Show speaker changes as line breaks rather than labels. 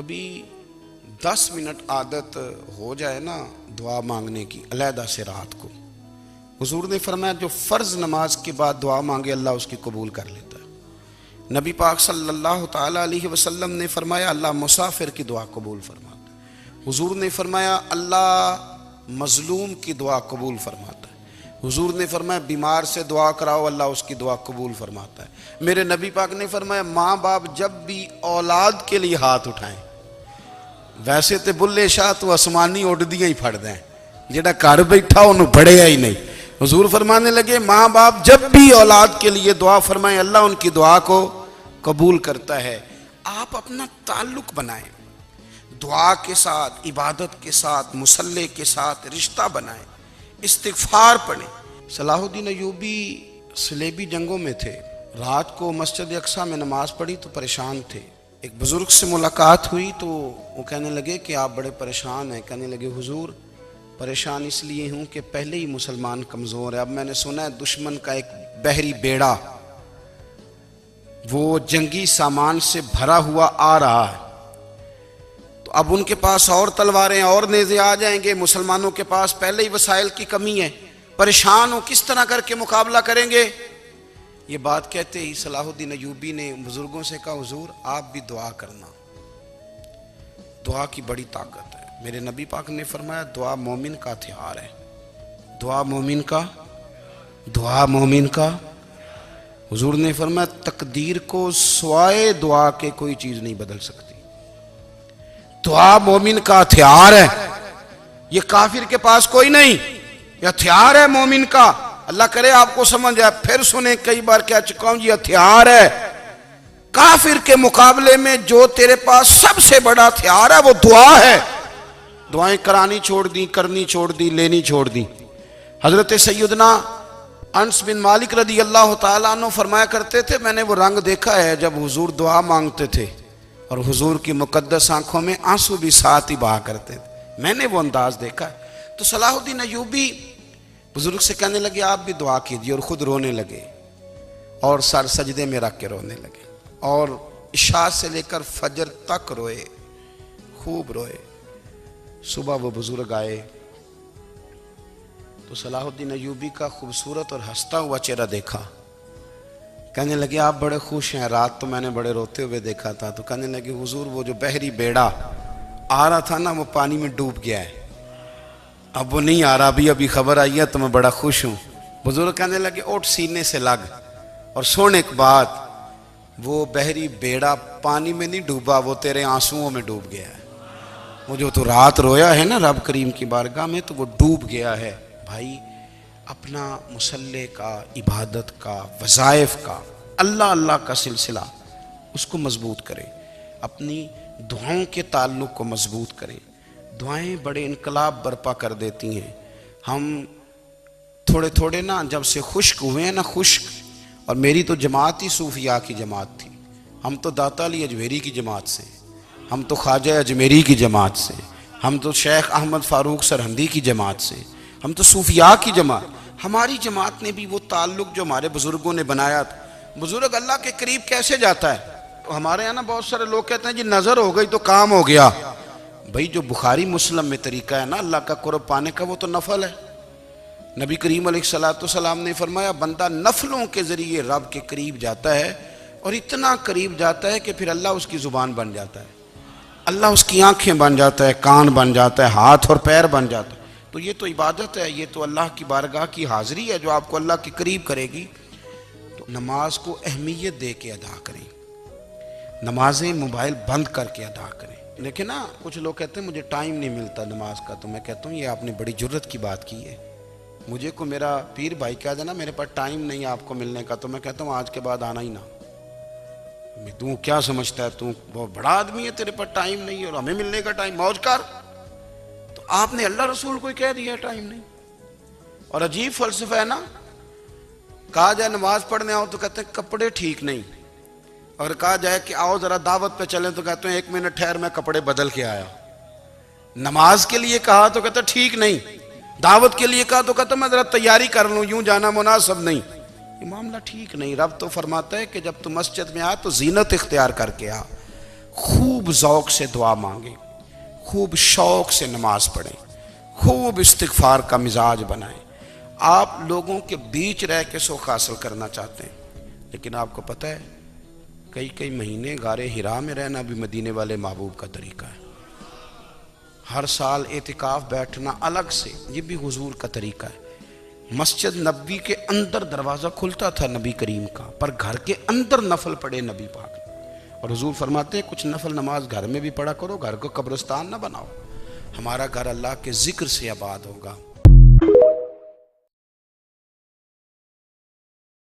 कभी 10 मिनट आदत हो जाए ना दुआ मांगने की अलहदा से रात को, हुजूर ने फरमाया जो फ़र्ज नमाज के बाद दुआ मांगे अल्लाह उसकी कबूल कर लेता है। नबी पाक सल्लल्लाहु ताला अलैहि वसल्लम ने फरमाया अल्लाह मुसाफिर की दुआ कबूल फरमाता है। हुजूर ने फरमाया अल्लाह मजलूम की दुआ कबूल फरमाता है। हुजूर ने फरमाया बीमार से दुआ कराओ अल्लाह उसकी दुआ कबूल फरमाता है। मेरे नबी पाक ने फरमाया माँ बाप जब भी औलाद के लिए हाथ उठाएं, वैसे तो बुल्ले शाह तो आसमानी उड़दियां ही फड़ दें, जेड़ा घर बैठा उन्होंने फड़िया ही नहीं। हुजूर फरमाने लगे माँ बाप जब भी औलाद के लिए दुआ फरमाएं अल्लाह उनकी दुआ को कबूल करता है। आप अपना ताल्लुक बनाएं दुआ के साथ, इबादत के साथ, मुसल्ले के साथ रिश्ता बनाएं, इस्तिगफार पढ़ें। सलाहुद्दीन अय्यूबी सलेबी जंगों में थे, रात को मस्जिद अक्सा में नमाज पढ़ी तो परेशान थे। एक बुजुर्ग से मुलाकात हुई तो वो कहने लगे कि आप बड़े परेशान हैं। कहने लगे हुजूर परेशान इसलिए हूँ कि पहले ही मुसलमान कमज़ोर है, अब मैंने सुना है दुश्मन का एक बहरी बेड़ा वो जंगी सामान से भरा हुआ आ रहा है, तो अब उनके पास और तलवारें और नेज़े आ जाएंगे, मुसलमानों के पास पहले ही वसाइल की कमी है, परेशान हो किस तरह करके मुकाबला करेंगे। ये बात कहते ही सलाहुद्दीन अय्यूबी ने बुजुर्गों से कहा हुजूर आप भी दुआ करना, दुआ की बड़ी ताकत है। मेरे नबी पाक ने फरमाया दुआ मोमिन का हथियार है, दुआ मोमिन का, दुआ मोमिन का। हुजूर ने फरमाया तकदीर को सिवाय दुआ के कोई चीज नहीं बदल सकती। दुआ मोमिन का हथियार है, ये काफिर के पास कोई नहीं, ये हथियार है मोमिन का। अल्लाह करे आपको समझ आए, फिर सुने, कई बार कह चुका हूं ये हथियार है। काफिर के मुकाबले में जो तेरे पास सबसे बड़ा हथियार है वो दुआ है। दुआएं करानी छोड़ दी, करनी छोड़ दी, लेनी छोड़ दी। हजरत सैयदना अनस बिन मालिक रदी अल्लाह तआला अन्हु फरमाया करते थे मैंने वो रंग देखा है जब हुजूर दुआ मांगते थे और हुजूर की मुकद्दस आंखों में आंसू भी साथ ही बहा करते थे, मैंने वो अंदाज देखा है। तो सलाहुद्दीन अय्यूबी बुजुर्ग से कहने लगे आप भी दुआ कीजिए, और खुद रोने लगे और सर सजदे में रख के रोने लगे और इशा से लेकर फजर तक रोए, खूब रोए। सुबह वो बुजुर्ग आए तो सलाहुद्दीन अय्यूबी का खूबसूरत और हंसता हुआ चेहरा देखा। कहने लगे आप बड़े खुश हैं, रात तो मैंने बड़े रोते हुए देखा था। तो कहने लगे हुजूर वो जो बहरी बेड़ा आ रहा था ना वो पानी में डूब गया है, अब वो नहीं आ रहा, अभी खबर आई है तो मैं बड़ा खुश हूँ। बुजुर्ग कहने लगे उठ सीने से लग, और सोने के बाद वो बहरी बेड़ा पानी में नहीं डूबा, वो तेरे आंसुओं में डूब गया है। वो जो तू रात रोया है ना रब करीम की बारगाह में, तो वो डूब गया है। भाई अपना मुसल्ले का, इबादत का, वज़ाइफ का, अल्लाह अल्लाह का सिलसिला उसको मजबूत करें, अपनी दुआओं के ताल्लुक़ को मजबूत करें। दुआएं बड़े इनकलाब बर्पा कर देती हैं। हम थोड़े थोड़े ना जब से खुश्क हुए हैं ना, खुश्क, और मेरी तो जमात ही सूफिया की जमात थी, हम तो दाता अली अजमेरी की जमात से, हम तो ख्वाजा अजमेरी की जमात से, हम तो शेख अहमद फ़ारूक सरहंदी की जमात से, हम तो सूफिया की जमात। हमारी जमात ने भी वो ताल्लुक़ जो हमारे बुज़ुर्गों ने बनाया था। बुज़ुर्ग अल्लाह के करीब कैसे जाता है? तो हमारे यहाँ ना बहुत सारे लोग कहते हैं जी नज़र हो गई तो काम हो गया। भाई जो बुखारी मुस्लिम में तरीका है ना अल्लाह का कुर्ब पाने का, वो तो नफल है। नबी करीम अलैहिस्सलाम ने फरमाया बंदा नफलों के ज़रिए रब के करीब जाता है, और इतना करीब जाता है कि फिर अल्लाह उसकी ज़ुबान बन जाता है, अल्लाह उसकी आंखें बन जाता है, कान बन जाता है, हाथ और पैर बन जाता है। तो ये तो इबादत है, ये तो अल्लाह की बारगाह की हाज़िरी है जो आपको अल्लाह के करीब करेगी। तो नमाज को अहमियत दे के अदा करें, नमाजें मोबाइल बंद करके अदा करें। लेकिन ना कुछ लोग कहते हैं मुझे टाइम नहीं मिलता नमाज का, तो मैं कहता हूँ ये आपने बड़ी जुर्रत की बात की है। मुझे को मेरा पीर भाई कह देना मेरे पास टाइम नहीं है आपको मिलने का, तो मैं कहता हूँ आज के बाद आना ही ना। तू क्या समझता है, तू बहुत बड़ा आदमी है, तेरे पास टाइम नहीं है और हमें मिलने का टाइम, मौज कर। तो आपने अल्लाह रसूल को कह दिया टाइम नहीं। और अजीब फलसफा है ना, कहा जाए नमाज पढ़ने आओ तो कहते हैं कपड़े ठीक नहीं, और कहा जाए कि आओ जरा दावत पे चलें तो कहते हैं 1 मिनट ठहर मैं कपड़े बदल के आया। नमाज के लिए कहा तो कहते ठीक नहीं, दावत के लिए कहा तो कहते मैं जरा तैयारी कर लूं, यूं जाना मुनासिब नहीं। ये मामला ठीक नहीं। रब तो फरमाता है कि जब तू मस्जिद में आ तो जीनत इख्तियार करके आ, खूब ज़ौक़ से दुआ मांगे, खूब शौक़ से नमाज पढ़ें, खूब इस्तिग़फ़ार का मिजाज बनाएं। आप लोगों के बीच रह के सुख हासिल करना चाहते हैं, लेकिन आपको पता है कई कई महीने गारे हिरा में रहना भी मदीने वाले महबूब का तरीका है। हर साल एतिकाफ बैठना अलग से, ये भी हुजूर का तरीका है। मस्जिद नबी के अंदर दरवाज़ा खुलता था नबी करीम का, पर घर के अंदर नफल पढ़े नबी पाक। और हुजूर फरमाते हैं कुछ नफल नमाज घर में भी पढ़ा करो, घर को कब्रिस्तान ना बनाओ। हमारा घर अल्लाह के जिक्र से आबाद होगा।